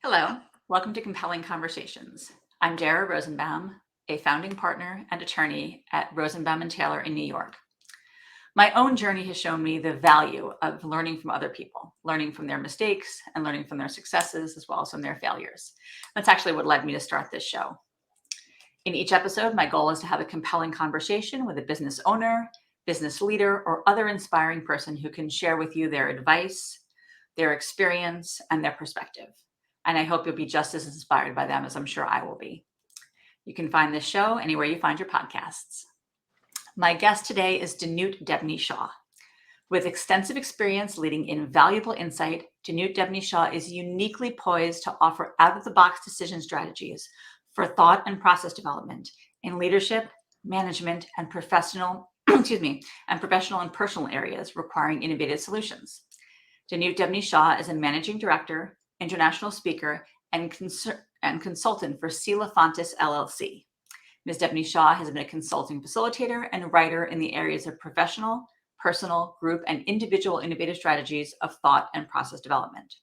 Hello, welcome to Compelling Conversations. I'm Dara Rosenbaum, a founding partner and attorney at Rosenbaum & Taylor in New York. My own journey has shown me the value of learning from other people, learning from their mistakes and learning from their successes as well as from their failures. That's actually what led me to start this show. In each episode, my goal is to have a compelling conversation with a business owner, business leader, or other inspiring person who can share with you their advice, their experience, and their perspective. And I hope you'll be just as inspired by them as I'm sure I will be. You can find this show anywhere you find your podcasts. My guest today is Danute Debney Shaw. With extensive experience leading invaluable insight, Danute Debney Shaw is uniquely poised to offer out-of-the-box decision strategies for thought and process development in leadership, management, and professional and personal areas requiring innovative solutions. Danute Debney Shaw is a managing director, international speaker, and consultant for CelaPhontus LLC. Ms. Debney Shaw has been a consulting facilitator and writer in the areas of professional, personal, group, and individual innovative strategies of thought and process development.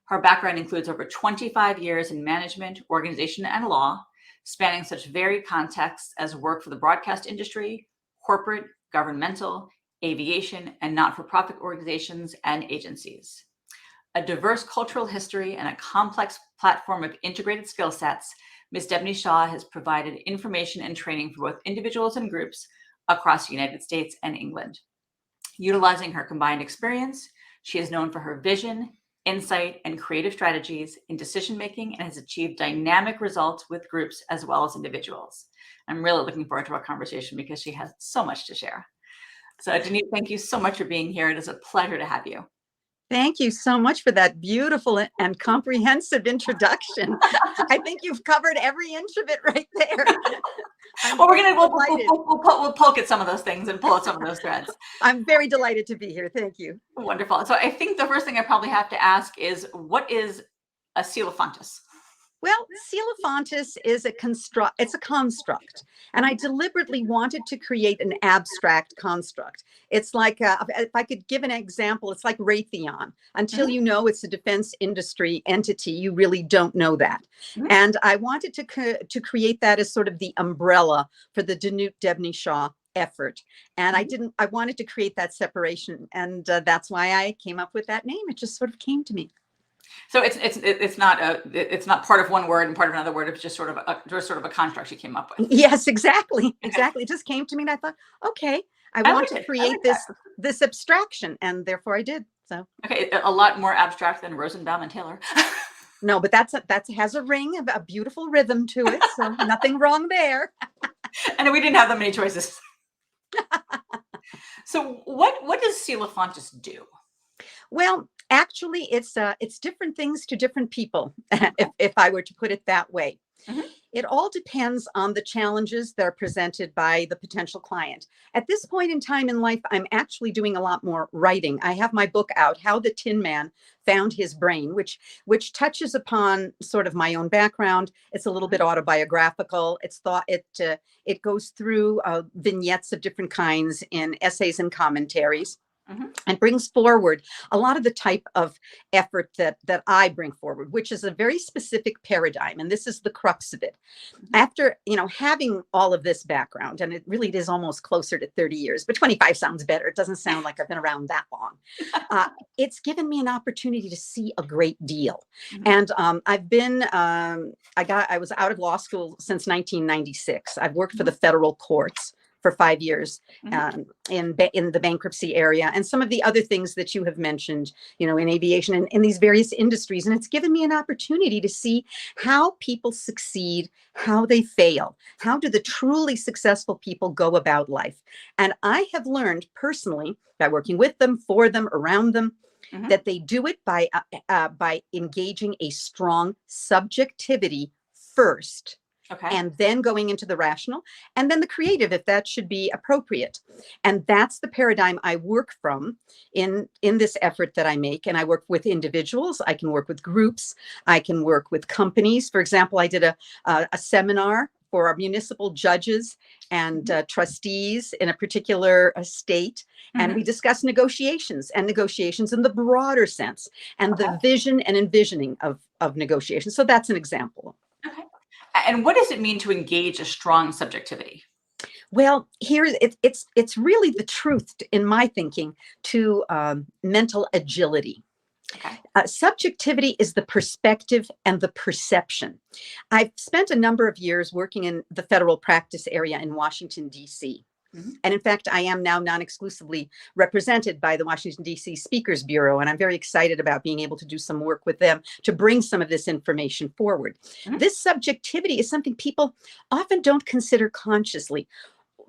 Her background includes over 25 years in management, organization, and law, spanning such varied contexts as work for the broadcast industry, corporate, governmental, aviation, and not-for-profit organizations and agencies. A diverse cultural history and a complex platform of integrated skill sets, Ms. Debney Shaw has provided information and training for both individuals and groups across the United States and England. Utilizing her combined experience, she is known for her vision, insight, and creative strategies in decision-making and has achieved dynamic results with groups as well as individuals. I'm really looking forward to our conversation because she has so much to share. So Danute, thank you so much for being here. It is a pleasure to have you. Thank you so much for that beautiful and comprehensive introduction. I think you've covered every inch of it right there. Well, we'll poke at some of those things and pull at some of those threads. I'm very delighted to be here. Thank you. Wonderful. So I think the first thing I probably have to ask is, what is a CelaPhontus? Well, CelaPhontus is it's a construct. And I deliberately wanted to create an abstract construct. It's like, if I could give an example, it's like Raytheon. Until you know it's a defense industry entity, you really don't know that. And I wanted to create that as sort of the umbrella for the Danute Debney Shaw effort. And I wanted to create that separation. And that's why I came up with that name. It just sort of came to me. So it's not part of one word and part of another word. It's just sort of a construct you came up with. Yes, exactly. It just came to me, and I thought, okay, I want to create this abstraction, and therefore I did. So okay, a lot more abstract than Rosenbaum and Taylor. No, but that has a ring, a beautiful rhythm to it. So nothing wrong there. And we didn't have that many choices. So what does CelaPhontus do? Well, actually, it's different things to different people, if I were to put it that way. It all depends on the challenges that are presented by the potential client. At this point in time in life, I'm actually doing a lot more writing. I have my book out, How the Tin Man Found His Brain, which touches upon sort of my own background. It's a little bit autobiographical. It goes through vignettes of different kinds in essays and commentaries. And brings forward a lot of the type of effort that I bring forward, which is a very specific paradigm. And this is the crux of it. After, having all of this background, and it is almost closer to 30 years, but 25 sounds better. It doesn't sound like I've been around that long. It's given me an opportunity to see a great deal. And I was out of law school since 1996. I've worked for the federal courts for 5 years in the bankruptcy area, and some of the other things that you have mentioned, in aviation and in these various industries. And it's given me an opportunity to see how people succeed, how they fail, how do the truly successful people go about life. And I have learned personally by working with them, for them, around them, that they do it by engaging a strong subjectivity first. Okay. And then going into the rational, and then the creative, if that should be appropriate. And that's the paradigm I work from in this effort that I make. And I work with individuals. I can work with groups. I can work with companies. For example, I did a seminar for our municipal judges and trustees in a particular state. And we discuss negotiations and negotiations in the broader sense and the vision and envisioning of negotiations. So that's an example. Okay. And what does it mean to engage a strong subjectivity? Well, here it's really the truth, in my thinking, to mental agility. Okay. Subjectivity is the perspective and the perception. I've spent a number of years working in the federal practice area in Washington, D.C. And in fact, I am now non-exclusively represented by the Washington, D.C. Speakers Bureau, and I'm very excited about being able to do some work with them to bring some of this information forward. This subjectivity is something people often don't consider consciously.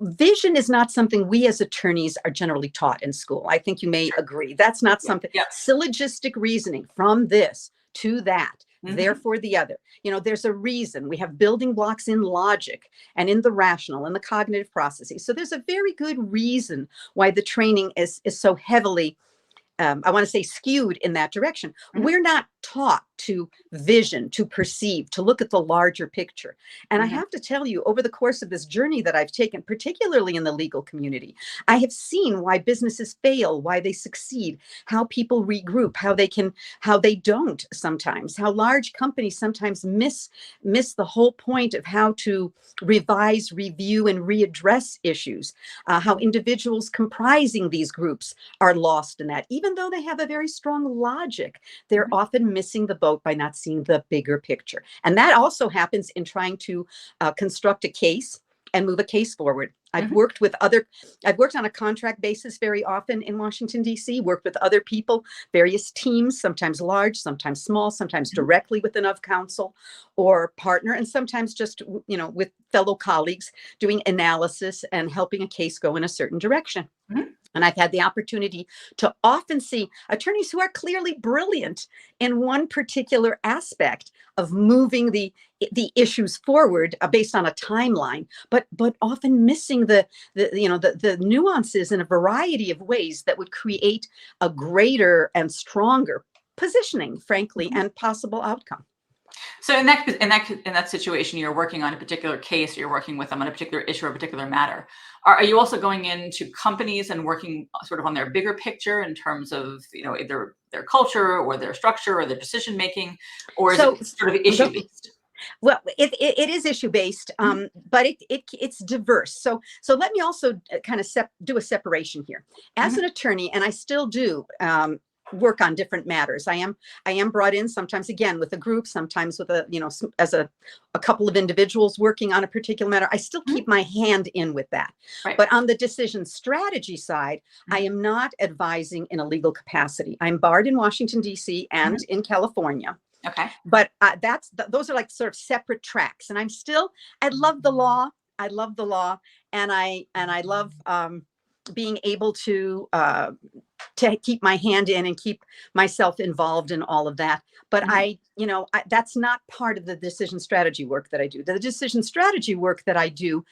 Vision is not something we as attorneys are generally taught in school. I think you may agree. That's not something. Syllogistic reasoning, from this to that, therefore the other. You know, there's a reason. We have building blocks in logic and in the rational and the cognitive processes. So there's a very good reason why the training is so heavily, I want to say, skewed in that direction. We're not taught to vision, to perceive, to look at the larger picture. And I have to tell you, over the course of this journey that I've taken, particularly in the legal community, I have seen why businesses fail, why they succeed, how people regroup, how they don't sometimes, how large companies sometimes miss the whole point of how to revise, review, and readdress issues, how individuals comprising these groups are lost in that. Even though they have a very strong logic, they're often missing the boat by not seeing the bigger picture. And that also happens in trying to construct a case and move a case forward. I've worked on a contract basis very often in Washington, D.C., worked with other people, various teams, sometimes large, sometimes small, sometimes directly with an of counsel or partner, and sometimes just, you know, with fellow colleagues doing analysis and helping a case go in a certain direction. And I've had the opportunity to often see attorneys who are clearly brilliant in one particular aspect of moving the issues forward based on a timeline, but often missing the nuances in a variety of ways that would create a greater and stronger positioning, frankly, and possible outcome. So in that situation, you're working on a particular case, you're working with them on a particular issue or a particular matter. Are you also going into companies and working sort of on their bigger picture in terms of, you know, either their culture or their structure or their decision making, or is it sort of issue based? Well, it is issue based, but it's diverse. So let me also kind of do a separation here. As an attorney, and I still do work on different matters. I am brought in sometimes, again, with a group, sometimes with as a couple of individuals working on a particular matter. I still keep my hand in with that. Right. But on the decision strategy side, I am not advising in a legal capacity. I'm barred in Washington, D.C. and in California. Okay. But those are like sort of separate tracks. And I love the law. I love the law. And I love being able to keep my hand in and keep myself involved in all of that. But that's not part of the decision strategy work that I do. The decision strategy work that I do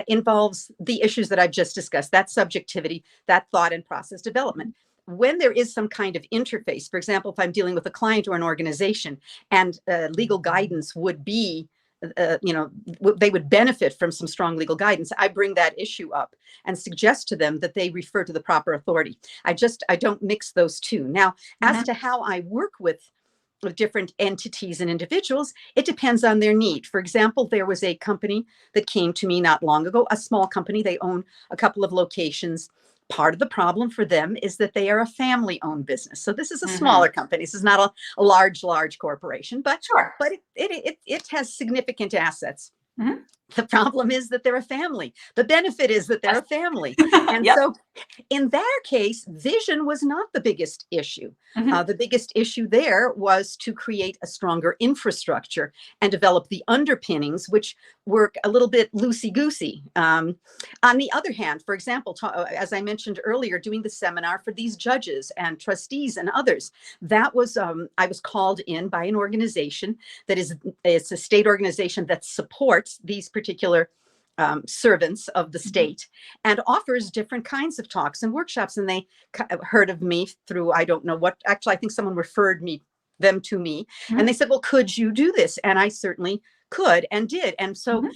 involves the issues that I've just discussed, that subjectivity, that thought and process development. When there is some kind of interface, for example, if I'm dealing with a client or an organization and legal guidance would be, they would benefit from some strong legal guidance, I bring that issue up and suggest to them that they refer to the proper authority. I don't mix those two. Now, as to how I work with different entities and individuals, it depends on their need. For example, there was a company that came to me not long ago, a small company. They own a couple of locations. Part of the problem for them is that they are a family-owned business. So this is a smaller company. This is not a large corporation, but it has significant assets. The problem is that they're a family. The benefit is that they're a family. And so in their case, vision was not the biggest issue. The biggest issue there was to create a stronger infrastructure and develop the underpinnings, which were a little bit loosey-goosey. On the other hand, for example, as I mentioned earlier, doing the seminar for these judges and trustees and others, that was, I was called in by an organization it's a state organization that supports these particular servants of the state and offers different kinds of talks and workshops. And they heard of me through, I don't know what, actually, I think someone referred them to me and they said, well, could you do this? And I certainly could and did. And so,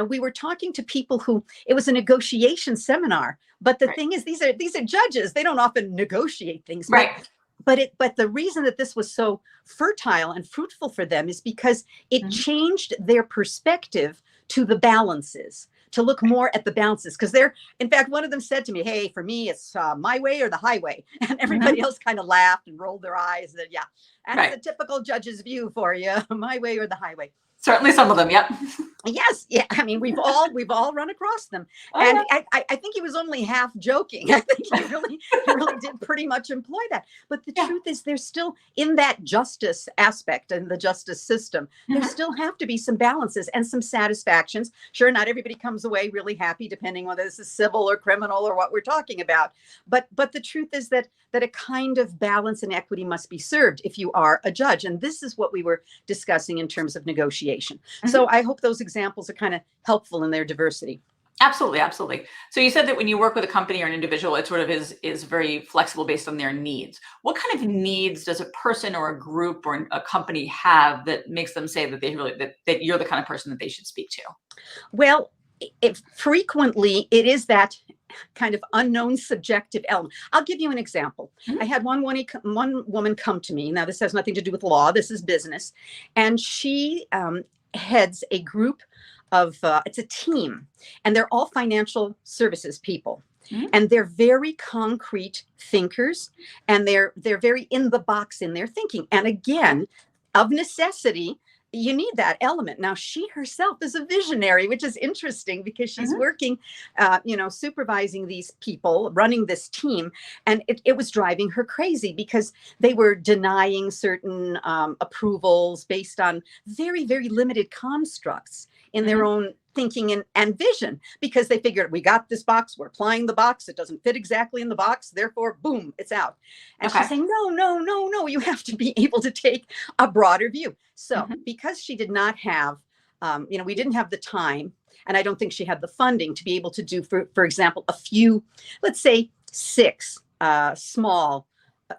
we were talking to people who, it was a negotiation seminar, but the Right. thing is, these are judges. They don't often negotiate things, Right. but the reason that this was so fertile and fruitful for them is because it Mhm. changed their perspective to the balances, to look more at the balances. Because in fact, one of them said to me, "Hey, for me, it's my way or the highway." And everybody Mhm. else kind of laughed and rolled their eyes. And yeah, that's Right. a typical judge's view for you, my way or the highway. Certainly some of them. Yep. Yes, yeah. I mean, we've all run across them, Oh and yeah. I think he was only half joking. I think he really did pretty much employ that. But the Yeah. truth is, there's still in that justice aspect and the justice system, there Mhm. still have to be some balances and some satisfactions. Sure, not everybody comes away really happy, depending whether this is civil or criminal or what we're talking about. But the truth is that a kind of balance and equity must be served if you are a judge, and this is what we were discussing in terms of negotiation. Mhm. So I hope those examples are kind of helpful in their diversity. Absolutely, absolutely. So you said that when you work with a company or an individual, it sort of is very flexible based on their needs. What kind of needs does a person or a group or a company have that makes them say that that you're the kind of person that they should speak to? Well, frequently it is that kind of unknown subjective element. I'll give you an example. Mhm. I had one woman come to me. Now, this has nothing to do with law. This is business, and she heads a group of. It's a team, and they're all financial services people, Mhm. and they're very concrete thinkers, and they're very in the box in their thinking. And again, of necessity, you need that element. Now, she herself is a visionary, which is interesting because she's Mhm. working, supervising these people, running this team. And it was driving her crazy because they were denying certain approvals based on very, very limited constructs in their Mhm. own thinking and vision, because they figured, we got this box, we're applying the box, it doesn't fit exactly in the box, therefore, boom, it's out. And she's Okay. saying, no, no, no, no, you have to be able to take a broader view. So Mhm. because she did not have, we didn't have the time, and I don't think she had the funding to be able to do, for example, a few, let's say 6 small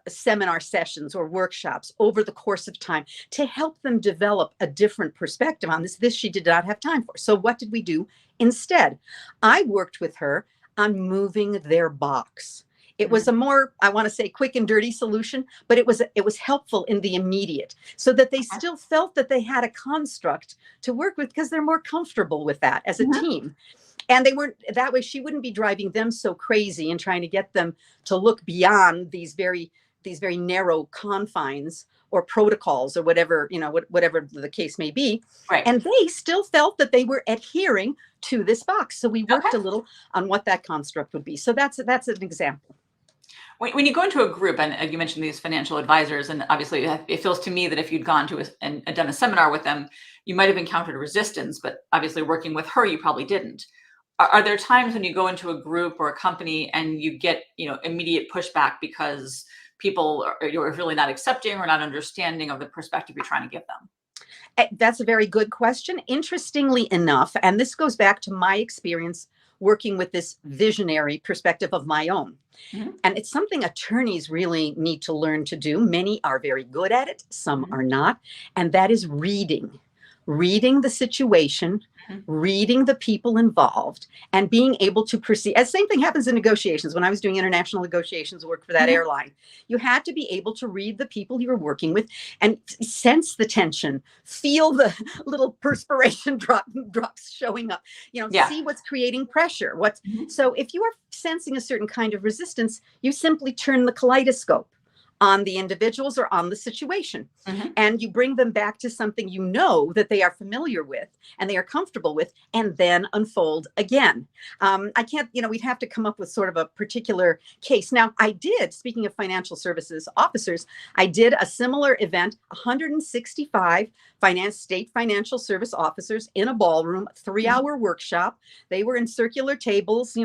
seminar sessions or workshops over the course of time to help them develop a different perspective on this. This she did not have time for. So what did we do instead? I worked with her on moving their box. It was Mhm. a more, I want to say, quick and dirty solution, but it was helpful in the immediate, so that they Okay. still felt that they had a construct to work with, because they're more comfortable with that as a Mhm. team. And they weren't that way. She wouldn't be driving them so crazy and trying to get them to look beyond these very narrow confines or protocols or whatever, whatever the case may be. Right. And they still felt that they were adhering to this box. So we Okay. worked a little on what that construct would be. So that's an example. When you go into a group, and you mentioned these financial advisors, and obviously it feels to me that if you'd gone to and done a seminar with them, you might have encountered resistance, but obviously working with her, you probably didn't. Are there times when you go into a group or a company and you get, immediate pushback because people you're really not accepting or not understanding of the perspective you're trying to give them? That's a very good question. Interestingly enough, and this goes back to my experience working with this visionary perspective of my own. Mhm. And it's something attorneys really need to learn to do. Many are very good at it, some Mhm. are not. And that is reading the situation, Mhm. reading the people involved, and being able to perceive. And same thing happens in negotiations. When I was doing international negotiations, work for that Mhm. airline, you had to be able to read the people you were working with and sense the tension, feel the little perspiration drops showing up, Yeah. see what's creating pressure. Mhm. So if you are sensing a certain kind of resistance, you simply turn the kaleidoscope on the individuals or on the situation. Mhm. And you bring them back to something that they are familiar with and they are comfortable with, and then unfold again. I can't, we'd have to come up with sort of a particular case. Now, speaking of financial services officers, I did a similar event, 165 state financial service officers in a ballroom, 3-hour workshop. They were in circular tables,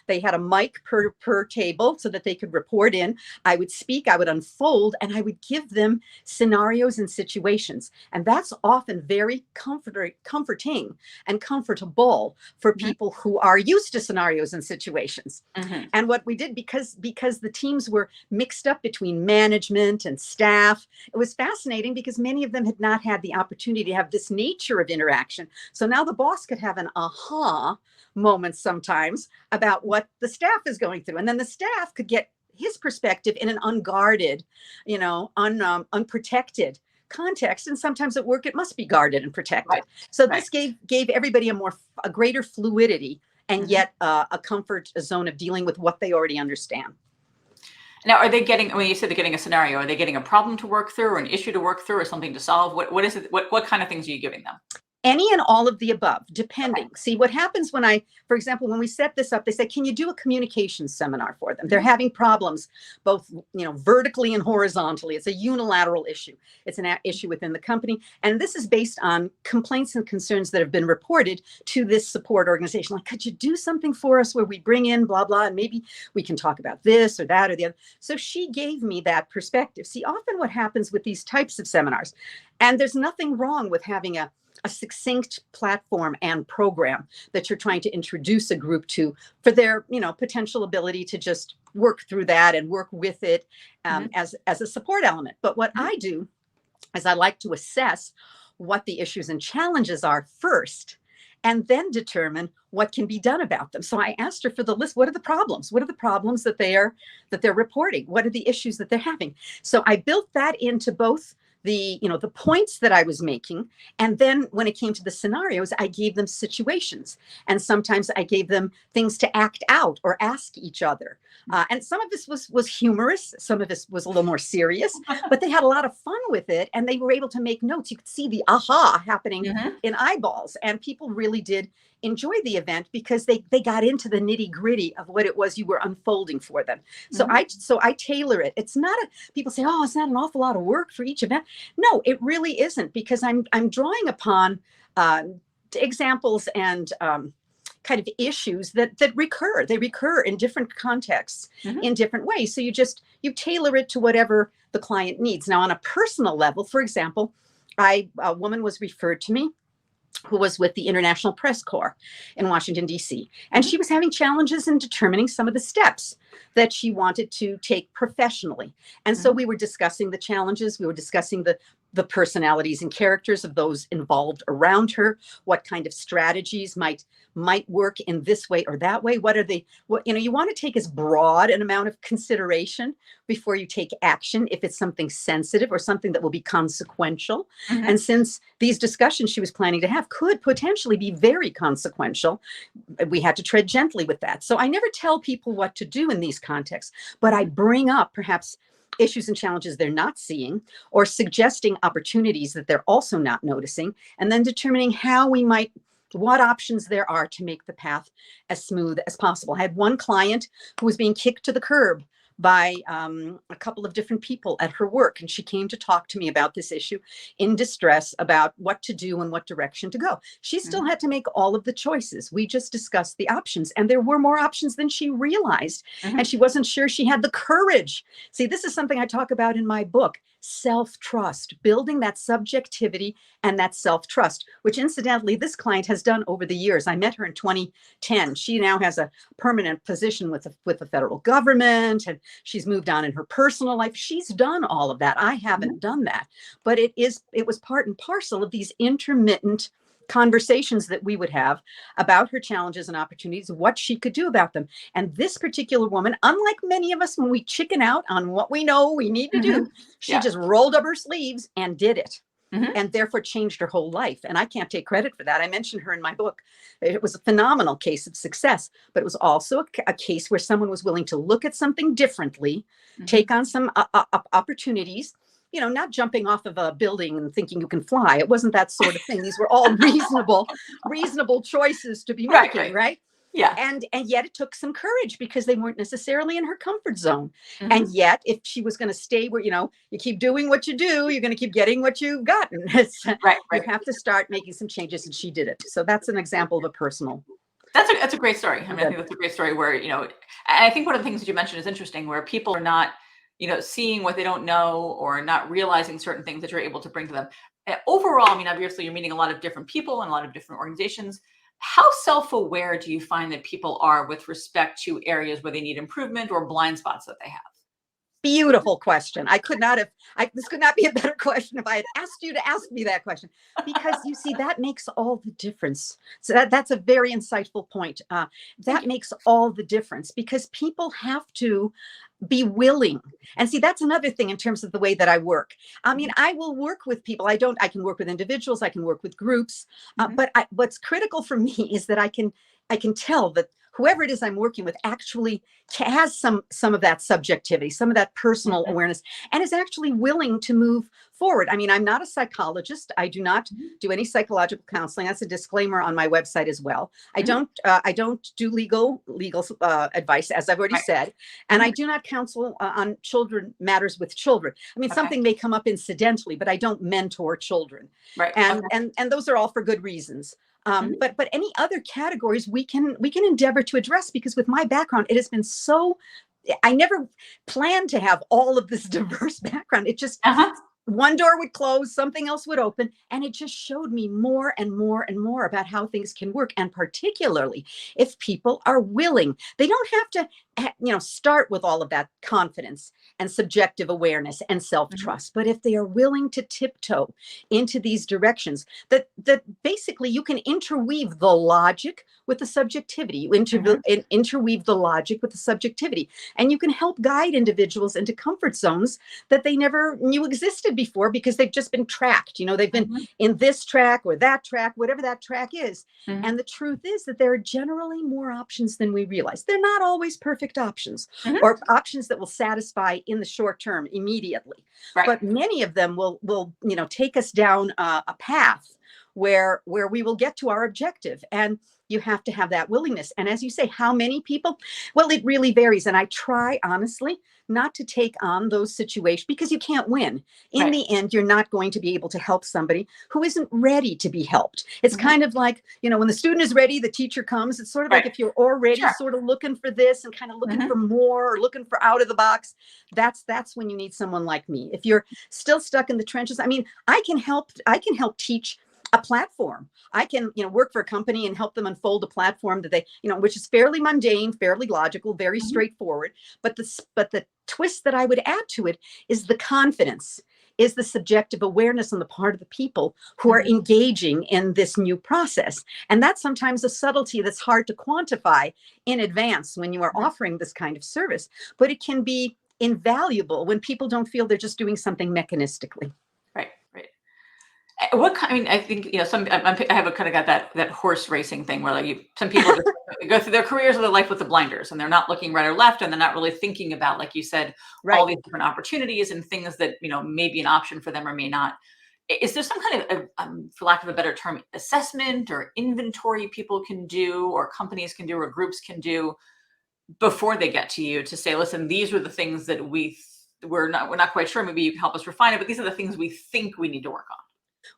they had a mic per table so that they could report in. I would speak, I would unfold unfold, and I would give them scenarios and situations. And that's often very comforting and comfortable for Mhm. people who are used to scenarios and situations. Mhm. And what we did, because the teams were mixed up between management and staff, it was fascinating because many of them had not had the opportunity to have this nature of interaction. So now the boss could have an aha moment sometimes about what the staff is going through. And then the staff could get his perspective in an unguarded, unprotected context. And sometimes at work, it must be guarded and protected. Right. So Right. this gave everybody a greater fluidity, and Mhm. yet a comfort zone of dealing with what they already understand. Now, are they getting, when you said they're getting a scenario, are they getting a problem to work through or an issue to work through or something to solve? What is it? What kind of things are you giving them? Any and all of the above, Okay. depending. See, what happens when for example, when we set this up, they say, can you do a communications seminar for them? They're Mhm. having problems both, vertically and horizontally. It's a unilateral issue. It's an issue within the company. And this is based on complaints and concerns that have been reported to this support organization. Like, could you do something for us where we bring in blah, blah, and maybe we can talk about this or that or the other. So she gave me that perspective. See, often what happens with these types of seminars, and there's nothing wrong with having a succinct platform and program that you're trying to introduce a group to for their potential ability to just work through that and work with it Mhm. as a support element. But what Mhm. I do is I like to assess what the issues and challenges are first, and then determine what can be done about them. So I asked her for the list. What are the problems? What are the problems that they're reporting? What are the issues that they're having? So I built that into both the points that I was making, and then when it came to the scenarios, I gave them situations, and sometimes I gave them things to act out or ask each other. And some of this was humorous, some of this was a little more serious, but they had a lot of fun with it, and they were able to make notes. You could see the aha happening Mhm. in eyeballs, and people really did enjoy the event because they got into the nitty gritty of what it was you were unfolding for them. So Mhm. I tailor it. It's not people say, oh, it's not an awful lot of work for each event. No, it really isn't, because I'm drawing upon uh, examples and kind of issues that recur. They recur in different contexts Mhm. in different ways. So you tailor it to whatever the client needs. Now, on a personal level, for example, a woman was referred to me who was with the International Press Corps in Washington, D.C. And Mhm. she was having challenges in determining some of the steps that she wanted to take professionally. And so Mhm. we were discussing the challenges. We were discussing the personalities and characters of those involved around her, what kind of strategies might work in this way or that way. You want to take as broad an amount of consideration before you take action if it's something sensitive or something that will be consequential. Mhm. And since these discussions she was planning to have could potentially be very consequential, we had to tread gently with that. So I never tell people what to do in these contexts, but I Mhm. bring up perhaps issues and challenges they're not seeing, or suggesting opportunities that they're also not noticing, and then determining what options there are to make the path as smooth as possible. I had one client who was being kicked to the curb by a couple of different people at her work. And she came to talk to me about this issue in distress about what to do and what direction to go. She still Mhm. had to make all of the choices. We just discussed the options, and there were more options than she realized. And Mhm. she wasn't sure she had the courage. See, this is something I talk about in my book, self-trust, building that subjectivity and that self-trust, which incidentally, this client has done over the years. I met her in 2010. She now has a permanent position with the federal government, and she's moved on in her personal life. She's done all of that. I Mhm. haven't done that, but it was part and parcel of these intermittent conversations that we would have about her challenges and opportunities, what she could do about them. And this particular woman, unlike many of us when we chicken out on what we know we need to do, Mhm. she Yeah. just rolled up her sleeves and did it, Mhm. and therefore changed her whole life. And I can't take credit for that. I mentioned her in my book. It was a phenomenal case of success, but it was also a case where someone was willing to look at something differently, Mhm. take on some opportunities, not jumping off of a building and thinking you can fly. It wasn't that sort of thing. These were all reasonable choices to be Right. making, Right. right? Yeah. And yet it took some courage because they weren't necessarily in her comfort zone. And Mhm. yet, if she was going to stay where, you keep doing what you do, you're going to keep getting what you've gotten. Right. You Right. have to start making some changes, and she did it. So that's an example of a personal. That's a great story. I mean, I think that's a great story where, I think one of the things that you mentioned is interesting, where people are not seeing what they don't know or not realizing certain things that you're able to bring to them. Overall, I mean, obviously you're meeting a lot of different people and a lot of different organizations. How self-aware do you find that people are with respect to areas where they need improvement or blind spots that they have? Beautiful question. This could not be a better question if I had asked you to ask me that question, because you see, that makes all the difference. So that's a very insightful point. Thank That you. makes all the difference, because people have to be willing. And see, that's another thing in terms of the way that I work. I mean, I will work with people. I can work with individuals, I can work with groups. Mhm. What's critical for me is that I can tell that whoever it is I'm working with actually has some of that subjectivity, some of that personal Mhm. awareness, and is actually willing to move forward. I mean, I'm not a psychologist. I do not Mhm. do any psychological counseling. That's a disclaimer on my website as well. Mhm. I don't do legal advice, as I've already Right. said, and I Mhm. do not counsel on children matters with children. I mean, Okay. something may come up incidentally, but I don't mentor children, Right. and Okay. those are all for good reasons. Mhm. But any other categories we can endeavor to address, because with my background, it has been so. I never planned to have all of this diverse background. It just, Uh-huh. one door would close, something else would open, and it just showed me more and more and more about how things can work. And particularly if people are willing, they don't have to, start with all of that confidence and subjective awareness and Mhm. self-trust. But if they are willing to tiptoe into these directions, that basically you can interweave the logic with the subjectivity. You Mhm. interweave the logic with the subjectivity, and you can help guide individuals into comfort zones that they never knew existed before, because they've just been tracked. They've been Mhm. in this track or that track, whatever that track is. Mhm. And the truth is that there are generally more options than we realize. They're not always perfect options, Mhm. or options that will satisfy in the short term immediately. Right. But many of them will take us down a path where we will get to our objective. And you have to have that willingness. And as you say, how many people? Well, it really varies. And I try, honestly, not to take on those situations, because you can't win. In Right. the end, you're not going to be able to help somebody who isn't ready to be helped. It's Mhm. kind of like, when the student is ready, the teacher comes. It's sort of like, Right. if you're already Sure. sort of looking for this and kind of looking for Mhm. more, or looking for out of the box, that's when you need someone like me. If you're still stuck in the trenches, I mean, I can help teach a platform. I can, work for a company and help them unfold a platform that they, which is fairly mundane, fairly logical, very Mhm. straightforward. But the twist that I would add to it is the confidence, is the subjective awareness on the part of the people who are Mhm. engaging in this new process. And that's sometimes a subtlety that's hard to quantify in advance when you are Mhm. offering this kind of service, but it can be invaluable when people don't feel they're just doing something mechanistically. Right. Right. What kind? I mean, I think I have a kind of got that horse racing thing where some people just go through their careers or their life with the blinders, and they're not looking right or left, and they're not really thinking about, like you said, all Right. these different opportunities and things that may be an option for them or may not. Is there some kind of, for lack of a better term, assessment or inventory people can do, or companies can do, or groups can do before they get to you to say, listen, these are the things that we're not quite sure. Maybe you can help us refine it, but these are the things we think we need to work on.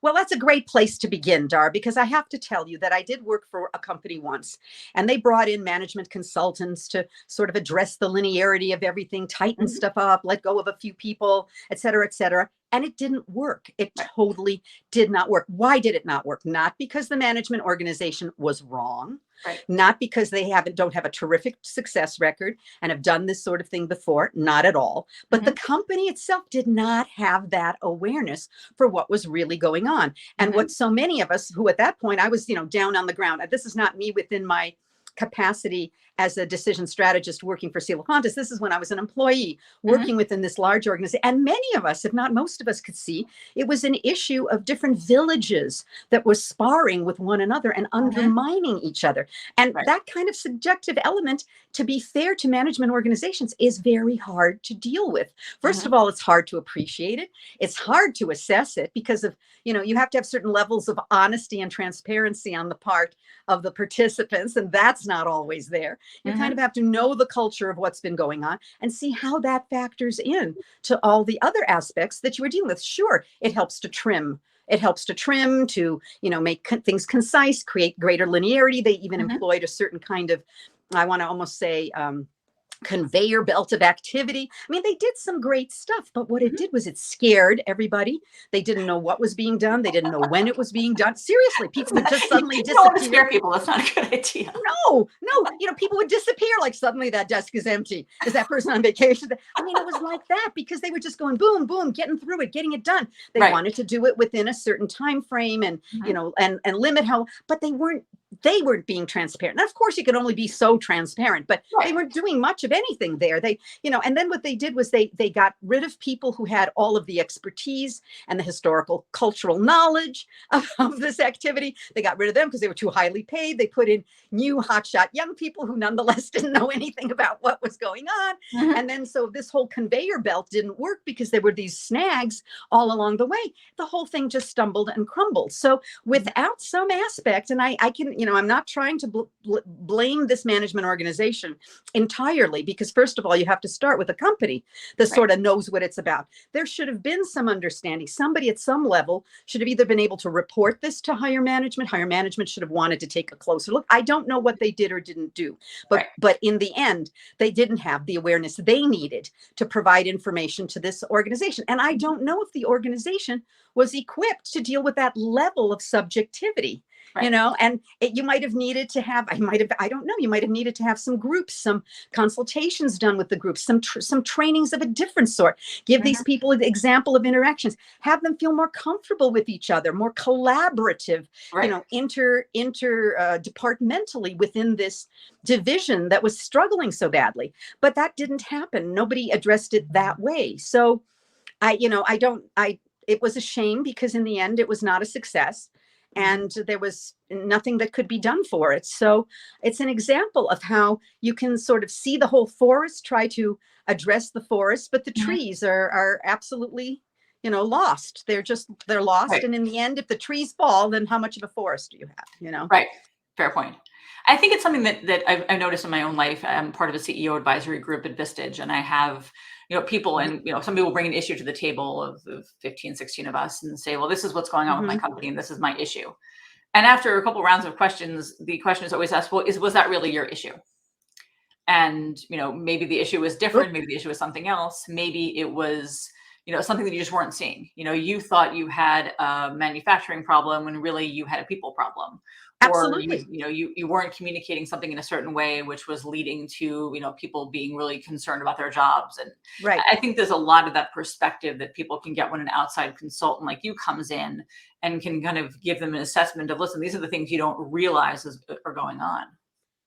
Well, that's a great place to begin, Dar, because I have to tell you that I did work for a company once, and they brought in management consultants to sort of address the linearity of everything, tighten Mhm. stuff up, let go of a few people, et cetera, et cetera. And it didn't work. It Right. totally did not work. Why did it not work? Not because the management organization was wrong, Right. not because they don't have a terrific success record and have done this sort of thing before, not at all. But the Mhm. company itself did not have that awareness for what was really going on. And Mhm. what so many of us who at that point, I was, down on the ground. This is not me within my capacity as a decision strategist working for CelaPhontus. This is when I was an employee Mhm. working within this large organization. And many of us, if not most of us, could see it was an issue of different villages that were sparring with one another and Mhm. undermining each other. And Right. that kind of subjective element, to be fair to management organizations, is very hard to deal with. First Mhm. of all, it's hard to appreciate it. It's hard to assess it, because of, you have to have certain levels of honesty and transparency on the part of the participants, and that's not always there. You kind of Mhm. have to know the culture of what's been going on and see how that factors in to all the other aspects that you were dealing with. Sure, it helps to trim. It helps to trim, to, make things concise, create greater linearity. They even Mhm. employed a certain kind of, I want to almost say, conveyor belt of activity. I mean, they did some great stuff, but what it Mhm. did was it scared everybody. They didn't know what was being done. They didn't know when it was being done. Seriously, people would just You suddenly don't want to disappear. scare people. That's not a good idea. No, no, people would disappear like suddenly that desk is empty. Is that person on vacation? I mean, it was like that because they were just going boom, boom, getting through it, getting it done. They Right. wanted to do it within a certain time frame and, Mhm. and limit how, but they weren't being transparent. And of course you can only be so transparent, but they Right. weren't doing much of anything there. And then what they did was they got rid of people who had all of the expertise and the historical cultural knowledge of this activity. They got rid of them because they were too highly paid. They put in new hotshot young people who nonetheless didn't know anything about what was going on. Mhm. And then so this whole conveyor belt didn't work because there were these snags all along the way. The whole thing just stumbled and crumbled. So without some aspect, and I can, I'm not trying to blame this management organization entirely, because first of all, you have to start with a company that Right. sort of knows what it's about. There should have been some understanding. Somebody at some level should have either been able to report this to higher management. Higher management should have wanted to take a closer look. I don't know what they did or didn't do, Right. but in the end, they didn't have the awareness they needed to provide information to this organization. And I don't know if the organization was equipped to deal with that level of subjectivity. Right. And you might have needed to have, I don't know, you might have needed to have some groups, some consultations done with the groups, some trainings of a different sort. Give these Mhm. people an example of interactions, have them feel more comfortable with each other, more collaborative, Right. departmentally within this division that was struggling so badly. But that didn't happen. Nobody addressed it that way. So it was a shame because in the end, it was not a success. Mhm. And there was nothing that could be done for it. So it's an example of how you can sort of see the whole forest, try to address the forest, but the Mhm. trees are absolutely, lost. They're lost. Right. And in the end, if the trees fall, then how much of a forest do you have? Right. Fair point. I think it's something that I've noticed in my own life. I'm part of a CEO advisory group at Vistage, and I have, people, Mhm, and, some people bring an issue to the table of 15, 16 of us and say, well, this is what's going on with my mhm. company and this is my issue. And after a couple rounds of questions, the question is always asked, well, was that really your issue? And, maybe the issue was Oop, different. Maybe the issue was something else. Maybe it was, something that you just weren't seeing. You thought you had a manufacturing problem when really you had a people problem. Or absolutely. you weren't communicating something in a certain way, which was leading to, people being really concerned about their jobs. And Right. I think there's a lot of that perspective that people can get when an outside consultant like you comes in and can kind of give them an assessment of, listen, these are the things you don't realize are going on.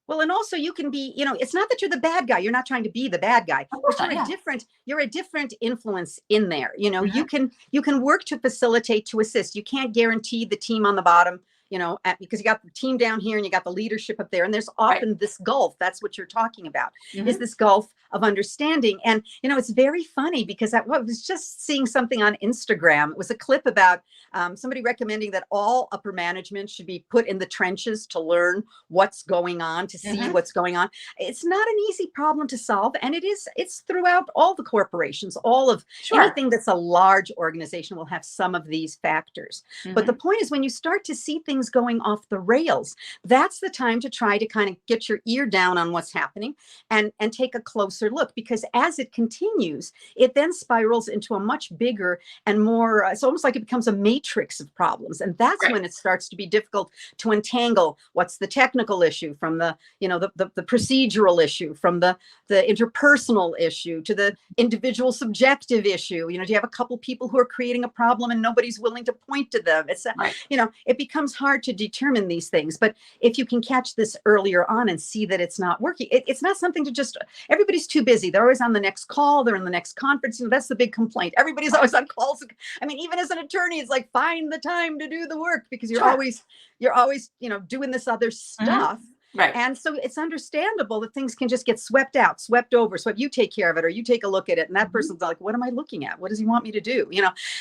Well, and also you can be, it's not that you're the bad guy. You're not trying to be the bad guy, Of course but not. Yeah. you're a different influence in there. Mhm. You can work to facilitate, to assist. You can't guarantee the team on the bottom, because you got the team down here and you got the leadership up there. And there's Right. often this gulf. That's what you're talking about, is Mhm. this gulf of understanding. And, it's very funny because I was just seeing something on Instagram. It was a clip about somebody recommending that all upper management should be put in the trenches to learn what's going on, to see Mhm. what's going on. It's not an easy problem to solve. And it's throughout all the corporations, all of Sure. anything that's a large organization will have some of these factors. But the Mhm. point is, when you start to see things going off the rails, that's the time to try to kind of get your ear down on what's happening and take a closer look, because as it continues, it then spirals into a much bigger and more, it's almost like it becomes a matrix of problems. And that's Right. when it starts to be difficult to untangle what's the technical issue from the procedural issue, from the interpersonal issue, to the individual subjective issue. Do you have a couple people who are creating a problem and nobody's willing to point to them? Right. It becomes hard to determine these things. But if you can catch this earlier on and see that it's not working, it's not something to just, everybody's too busy. They're always on the next call. They're in the next conference. That's the big complaint. Everybody's always on calls. I mean, even as an attorney, it's like, find the time to do the work, because you're Sure. always, doing this other Mhm. stuff. Right. And so it's understandable that things can just get swept out, swept over, swept. You take care of it, or you take a look at it. And that Mhm. person's like, what am I looking at? What does he want me to do?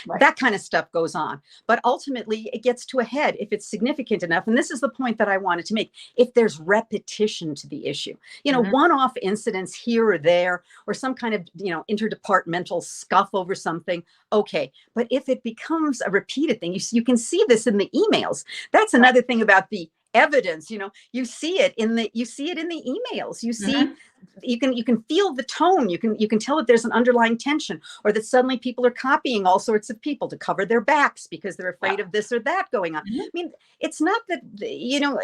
Right. That kind of stuff goes on. But ultimately, it gets to a head if it's significant enough. And this is the point that I wanted to make. If there's repetition to the issue, Mhm. one-off incidents here or there, or some kind of, interdepartmental scuff over something, okay. But if it becomes a repeated thing, you can see this in the emails. That's Right. another thing about the evidence. You see it in the emails. Mhm. You can feel the tone. You can tell that there's an underlying tension, or that suddenly people are copying all sorts of people to cover their backs because they're Yeah. afraid of this or that going on. Mhm. I mean, it's not that, you,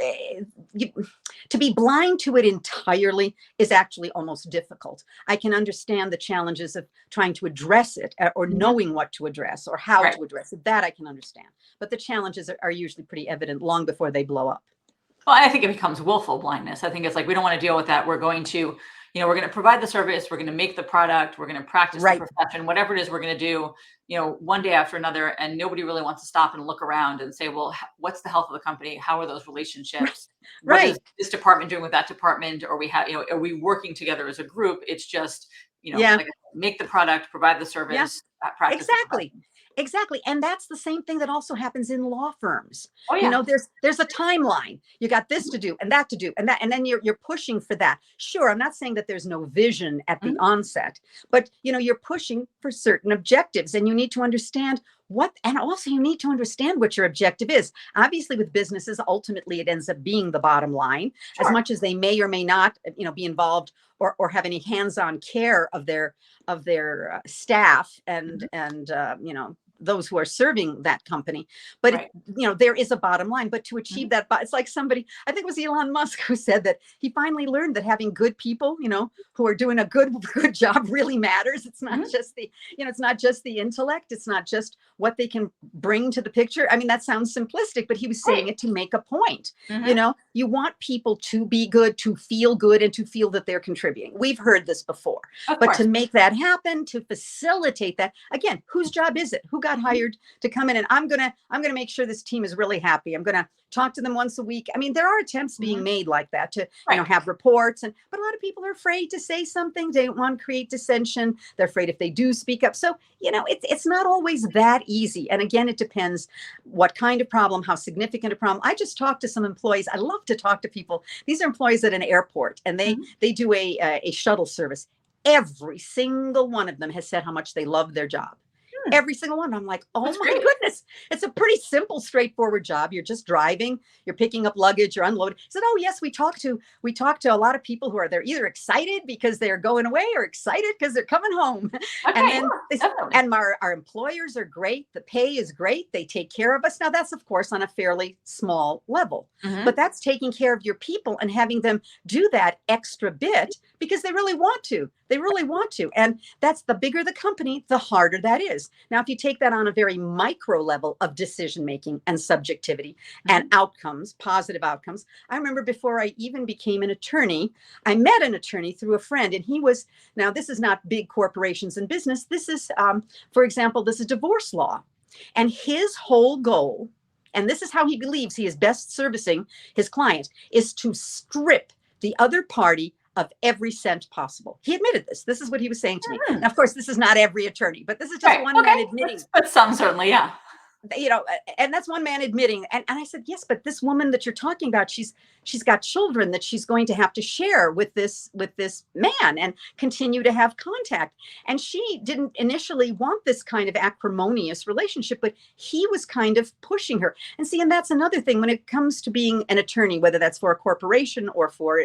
to be blind to it entirely is actually almost difficult. I can understand the challenges of trying to address it, or Mhm. knowing what to address or how Right. to address it. That I can understand. But the challenges are usually pretty evident long before they blow up. Well, I think it becomes willful blindness. I think it's like, we don't want to deal with that. We're going to, we're going to provide the service, we're going to make the product, we're going to practice the Right. profession, whatever it is we're going to do, one day after another, and nobody really wants to stop and look around and say, well, what's the health of the company? How are those relationships? What is Right. this department doing with that department? Or we have, are we working together as a group? It's just, Yeah. like, make the product, provide the Yeah. service, practice the Exactly. profession. Exactly. And that's the same thing that also happens in law firms. Oh yeah. There's a timeline. You got this to do and that to do and that, and then you're pushing for that. Sure, I'm not saying that there's no vision at the Mhm. onset, but you're pushing for certain objectives, and you need to understand and also you need to understand what your objective is. Obviously, with businesses, ultimately it ends up being the bottom line, as Sure. much as they may or may not, be involved or have any hands-on care of their staff and Mhm. those who are serving that company. But Right. there is a bottom line. But to Mhm. achieve that, it's like somebody, I think it was Elon Musk, who said that he finally learned that having good people, who are doing a good job, really matters. It's not Mhm. just it's not just the intellect. It's not just what they can bring to the picture. I mean, that sounds simplistic, but he was saying Right. it to make a point. Mhm. You want people to be good, to feel good, and to feel that they're contributing. We've heard this before. Of But to course. make that happen, to facilitate that, again, whose job is it? Who got Mhm. hired to come in and I'm gonna make sure this team is really happy. I'm gonna talk to them once a week. I mean, there are attempts being Mhm. made like that to, Right. have reports, but a lot of people are afraid to say something. They don't want to create dissension. They're afraid if they do speak up. So, it's not always that easy. And again, it depends what kind of problem, how significant a problem. I just talked to some employees. I love to talk to people. These are employees at an airport, and they Mhm. they do a shuttle service. Every single one of them has said how much they love their job. Hmm. Every single one. I'm like, oh That's my great. goodness. It's a pretty simple, straightforward job. You're just driving, you're picking up luggage, you're unloading. He said, oh yes, we talk to a lot of people who they're either excited because they're going away or excited because they're coming home. And Okay. Yeah, then definitely. our employers are great. The pay is great. They take care of us. Now that's of course on a fairly small level, but Mhm. that's taking care of your people and having them do that extra bit because they really want to. They really want to. And that's, the bigger the company, the harder that is. Now, if you take that on a very micro level of decision making and subjectivity and Mhm. outcomes, positive outcomes, I remember before I even became an attorney, I met an attorney through a friend, and now this is not big corporations and business. This is, for example, this is divorce law. And his whole goal, and this is how he believes he is best servicing his client, is to strip the other party of every cent possible. He admitted this. This is what he was saying to me. Mhm. Now, of course, this is not every attorney, but this is just Right. one Okay. man admitting, But some certainly, yeah. and that's one man admitting. And I said, yes, but this woman that you're talking about, she's got children that she's going to have to share with this man and continue to have contact. And she didn't initially want this kind of acrimonious relationship, but he was kind of pushing her. And see, and that's another thing when it comes to being an attorney, whether that's for a corporation or for,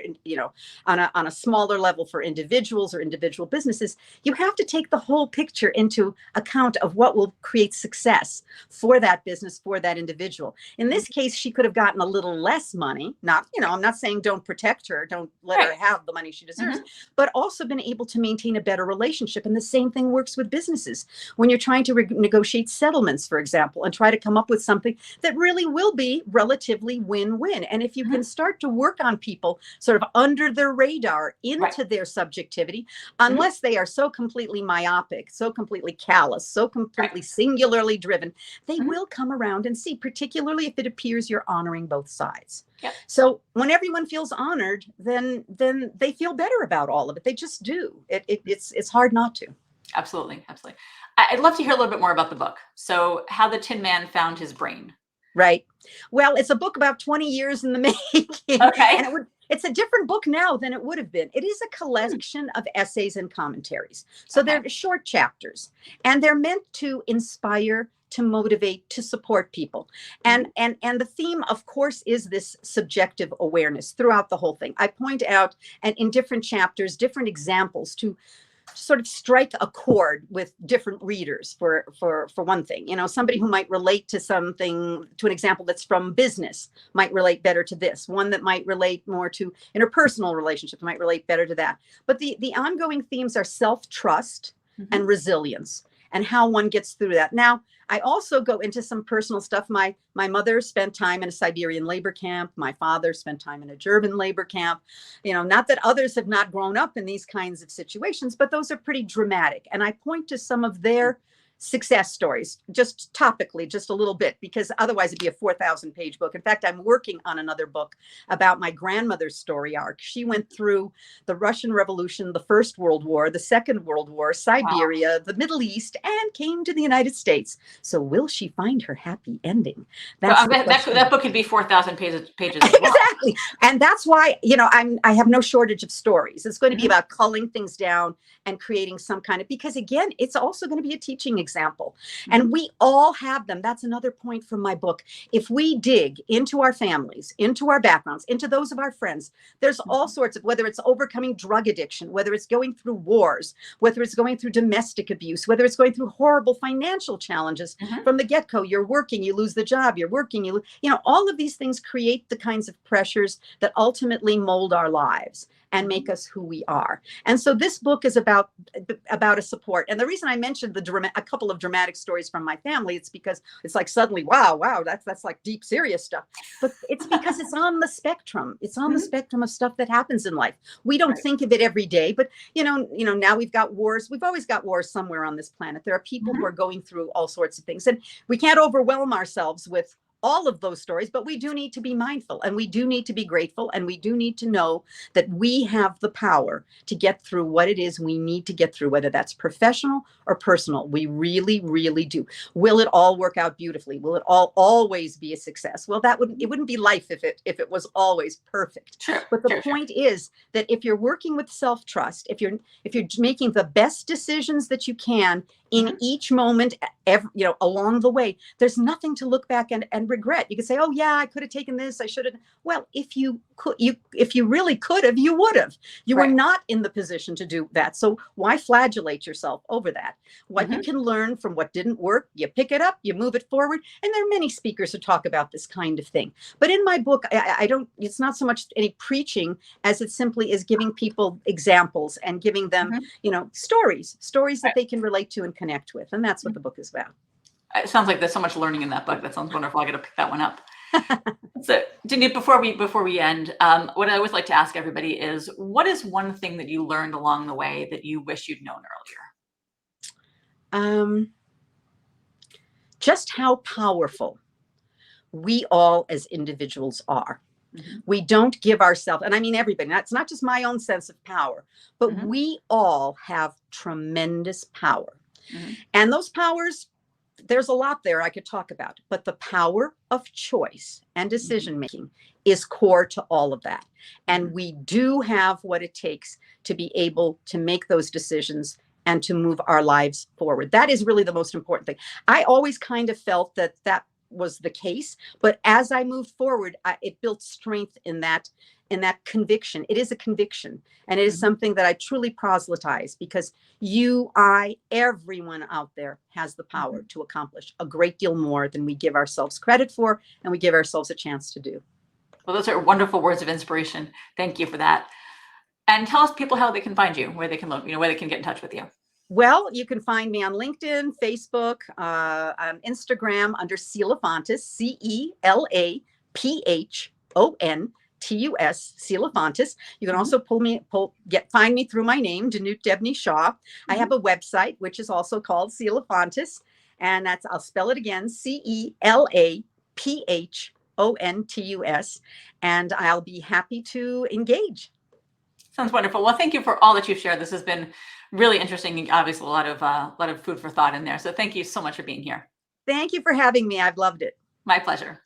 on a smaller level for individuals or individual businesses, you have to take the whole picture into account of what will create success for that business, for that individual. In Mhm. this case, she could have gotten a little less money. Not, I'm not saying don't protect her, don't let her Right. have the money she deserves, Mhm. but also been able to maintain a better relationship. And the same thing works with businesses. When you're trying to negotiate settlements, for example, and try to come up with something that really will be relatively win-win. And if you can Mhm. start to work on people sort of under their radar Right. into their subjectivity, Mhm. unless they are so completely myopic, so completely callous, so Right. completely singularly driven, they Mhm. will come around and see, particularly if it appears you're honoring both sides. Yep. So when everyone feels honored, then they feel better about all of it. They just do. It's hard not to. Absolutely. Absolutely. I'd love to hear a little bit more about the book. So, How the Tin Man Found His Brain. Right. Well, it's a book about 20 years in the making, Okay. and it's a different book now than it would have been. It is a Hmm. collection of essays and commentaries. So Okay. they're short chapters, and they're meant to inspire, to motivate, to support people. And the theme, of course, is this subjective awareness throughout the whole thing. I point out, and in different chapters, different examples to sort of strike a chord with different readers. For one thing, somebody who might relate to something, to an example that's from business, might relate better to this. One that might relate more to interpersonal relationships might relate better to that. But the ongoing themes are self-trust and resilience, and how one gets through that. Now, I also go into some personal stuff. My mother spent time in a Siberian labor camp. My father spent time in a German labor camp. Not that others have not grown up in these kinds of situations, but those are pretty dramatic. And I point to some of their success stories, just topically, just a little bit, because otherwise it'd be a 4,000-page book. In fact, I'm working on another book about my grandmother's story arc. She went through the Russian Revolution, the First World War, the Second World War, Siberia, the Middle East, and came to the United States. So will she find her happy ending? That's that book could be 4,000 pages as well. Exactly. And that's why, I have no shortage of stories. It's going to be about culling things down and creating some kind of, because again, it's also going to be a teaching example. And we all have them. That's another point from my book. If we dig into our families, into our backgrounds, into those of our friends, there's all sorts of, whether it's overcoming drug addiction, whether it's going through wars, whether it's going through domestic abuse, whether it's going through horrible financial challenges from the get-go. You're working, you lose the job, you're working, all of these things create the kinds of pressures that ultimately mold our lives and make us who we are. And so this book is about a support. And the reason I mentioned a couple of dramatic stories from my family, it's because it's like suddenly, wow, that's like deep, serious stuff. But it's because it's on the spectrum. It's on the spectrum of stuff that happens in life. We don't think of it every day, but now we've got wars. We've always got wars somewhere on this planet. There are people who are going through all sorts of things, and we can't overwhelm ourselves with all of those stories, but we do need to be mindful, and we do need to be grateful, and we do need to know that we have the power to get through what it is we need to get through, whether that's professional or personal. We really, really do. Will it all work out beautifully? Will it all always be a success? Well, it wouldn't be life if it was always perfect. But the point is that if you're working with self-trust, if you're making the best decisions that you can in each moment, along the way, there's nothing to look back and regret. You could say, oh yeah, I could have taken this, I should have. Well, if you really could have, you would have. You were not in the position to do that. So why flagellate yourself over that? What you can learn from what didn't work, you pick it up, you move it forward. And there are many speakers who talk about this kind of thing. But in my book, it's not so much any preaching as it simply is giving people examples and giving them, stories that they can relate to and connect with. And that's what the book is about. It sounds like there's so much learning in that book. That sounds wonderful. I got to pick that one up. So, Danute, before we end, what I always like to ask everybody is, what is one thing that you learned along the way that you wish you'd known earlier? Just how powerful we all as individuals are. We don't give ourselves, and I mean everybody, that's not just my own sense of power, but we all have tremendous power. And those powers, there's a lot there I could talk about, but the power of choice and decision making is core to all of that. And we do have what it takes to be able to make those decisions and to move our lives forward. That is really the most important thing. I always kind of felt that was the case, but as I moved forward, it built strength in that conviction. It is a conviction, and it is something that I truly proselytize, because everyone out there has the power to accomplish a great deal more than we give ourselves credit for, and we give ourselves a chance to do. Well, those are wonderful words of inspiration. Thank you for that. And tell us people how they can find you, where they can look, where they can get in touch with you. Well, you can find me on LinkedIn, Facebook, on Instagram under CelaPhontus, CelaPhontus, CelaPhontus. You can also find me through my name, Danute Debney Shaw. I have a website, which is also called CelaPhontus, and I'll spell it again, CelaPhontus, and I'll be happy to engage. Sounds wonderful. Well, thank you for all that you've shared. This has been really interesting, and obviously a lot of food for thought in there. So thank you so much for being here. Thank you for having me. I've loved it. My pleasure.